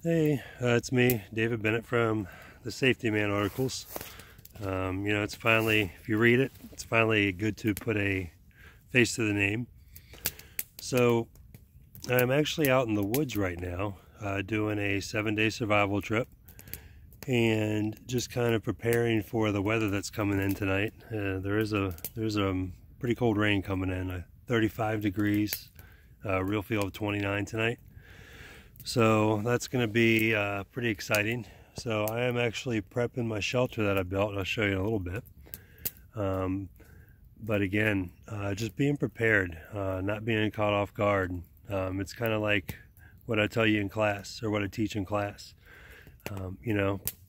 Hey, it's me, David Bennett from the Safety Man articles. It's finally, if you read it, it's finally good to put a face to the name. So, I'm actually out in the woods right now, doing a 7-day survival trip and just kind of preparing for the weather that's coming in tonight. There's a pretty cold rain coming in, 35 degrees, real feel of 29 tonight. So that's going to be pretty exciting. So I am actually prepping my shelter that I built. I'll show you in a little bit. But again, just being prepared, not being caught off guard. It's kind of like what I tell you in class or what I teach in class.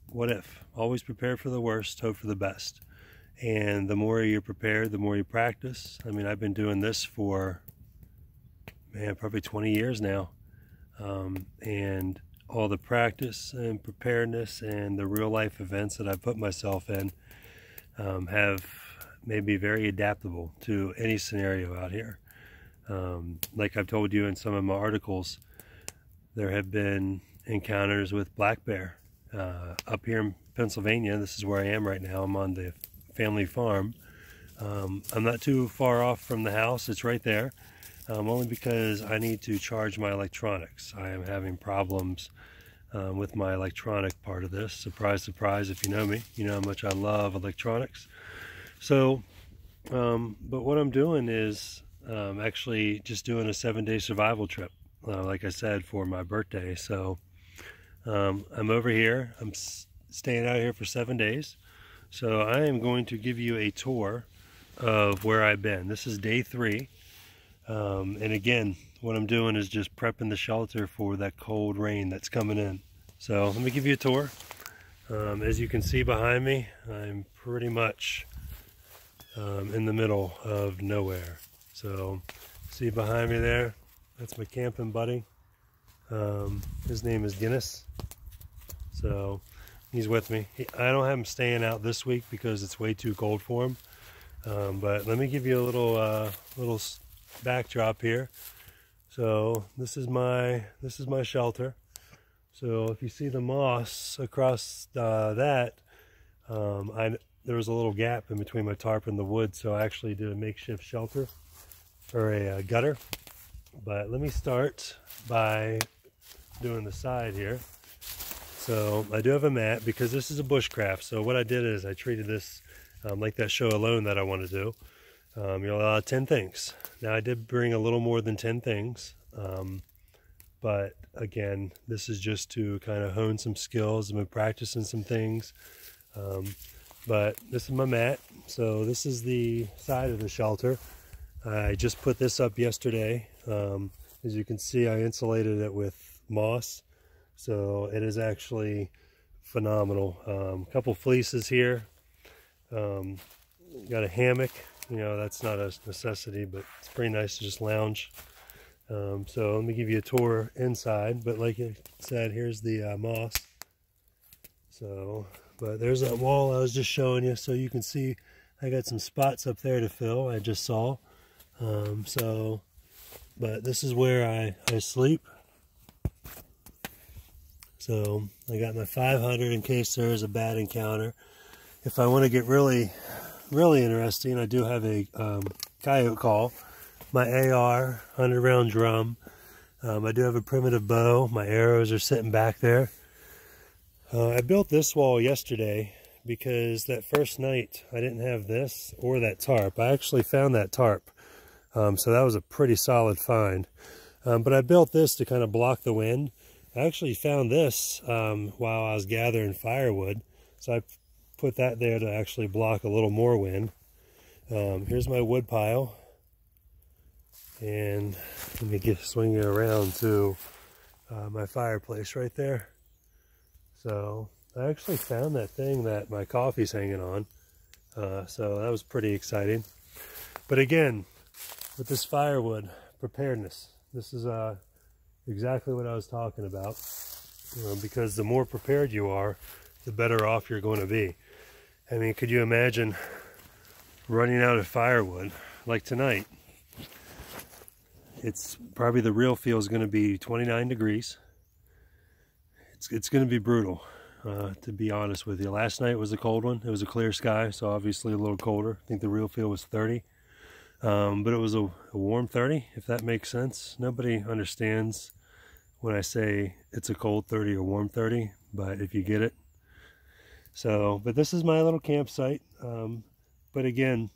What if? Always prepare for the worst, hope for the best. And the more you're prepared, the more you practice. I mean, I've been doing this for, probably 20 years now. And all the practice and preparedness and the real life events that I put myself in have made me very adaptable to any scenario out here. Like I've told you in some of my articles, there have been encounters with black bear up here in Pennsylvania. This is where I am right now. I'm on the family farm. I'm not too far off from the house. It's right there. Only because I need to charge my electronics. I am having problems with my electronic part of this. Surprise, surprise, if you know me. You know how much I love electronics. So, but what I'm doing is actually just doing a 7-day survival trip, like I said, for my birthday. So I'm over here. I'm staying out here for 7 days. So I am going to give you a tour of where I've been. This is day 3. And again, what I'm doing is just prepping the shelter for that cold rain that's coming in. So let me give you a tour. As you can see behind me, I'm pretty much in the middle of nowhere. So see behind me there, that's my camping buddy. His name is Guinness. So he's with me. I don't have him staying out this week because it's way too cold for him. But let me give you a little backdrop here. So this is my shelter. So if you see the moss across there was a little gap in between my tarp and the wood, so I actually did a makeshift shelter or a gutter. But let me start by doing the side here. So I do have a mat because this is a bushcraft. So what I did is I treated this like that show Alone that I want to do. You're allowed 10 things. Now I did bring a little more than 10 things, but again, this is just to kind of hone some skills. I've been practicing some things, but this is my mat. So this is the side of the shelter. I just put this up yesterday. As you can see, I insulated it with moss, so it is actually phenomenal. A couple fleeces here, got a hammock. That's not a necessity, but it's pretty nice to just lounge. So let me give you a tour inside. But like I said, here's the moss. So, but there's that wall I was just showing you. So you can see I got some spots up there to fill. I just saw. But this is where I sleep. So I got my 500 in case there is a bad encounter. If I want to get really interesting, I do have a coyote call, my AR 100-round drum. I do have a primitive bow. My arrows are sitting back there. I built this wall yesterday because that first night I didn't have this or that tarp. I actually found that tarp, so that was a pretty solid find. But I built this to kind of block the wind. I actually found this while I was gathering firewood, so I put that there to actually block a little more wind. Here's my wood pile, and let me swing it around to my fireplace right there. So I actually found that thing that my coffee's hanging on, so that was pretty exciting. But again, with this firewood preparedness, this is exactly what I was talking about, because the more prepared you are, the better off you're going to be. I mean, could you imagine running out of firewood like tonight? It's probably, the real feel is going to be 29 degrees. it's going to be brutal, to be honest with you. Last night was a cold one. It was a clear sky, so obviously a little colder. I think the real feel was 30. But it was a warm 30, if that makes sense. Nobody understands when I say it's a cold 30 or warm 30, but if you get it. So, but this is my little campsite. But again,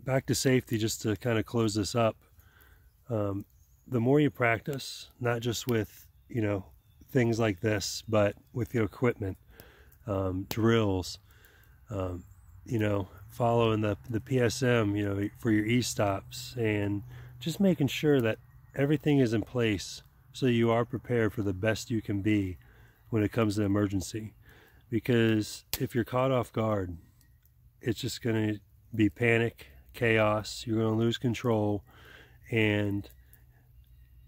back to safety, just to kind of close this up. The more you practice, not just with, you know, things like this, but with your equipment, drills, you know, following the PSM, you know, for your e-stops, and just making sure that everything is in place so you are prepared for the best you can be when it comes to emergency. Because if you're caught off guard, it's just going to be panic, chaos, you're going to lose control, and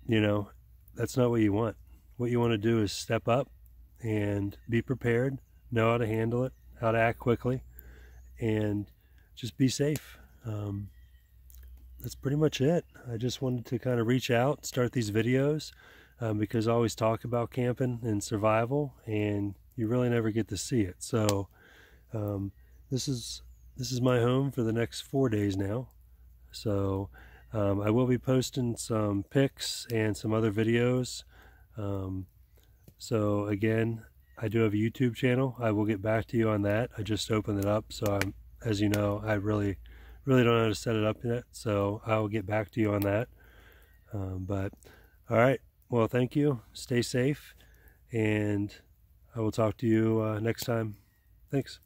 you know, that's not what you want. What you want to do is step up and be prepared, know how to handle it, how to act quickly, and just be safe. That's pretty much it. I just wanted to kind of reach out, start these videos, because I always talk about camping and survival, and you really never get to see it. So this is my home for the next 4 days now. So I will be posting some pics and some other videos. So again, I do have a YouTube channel. I will get back to you on that. I just opened it up, so as you know, I really don't know how to set it up yet. So I will get back to you on that. But all right, well, thank you. Stay safe, and I will talk to you next time. Thanks.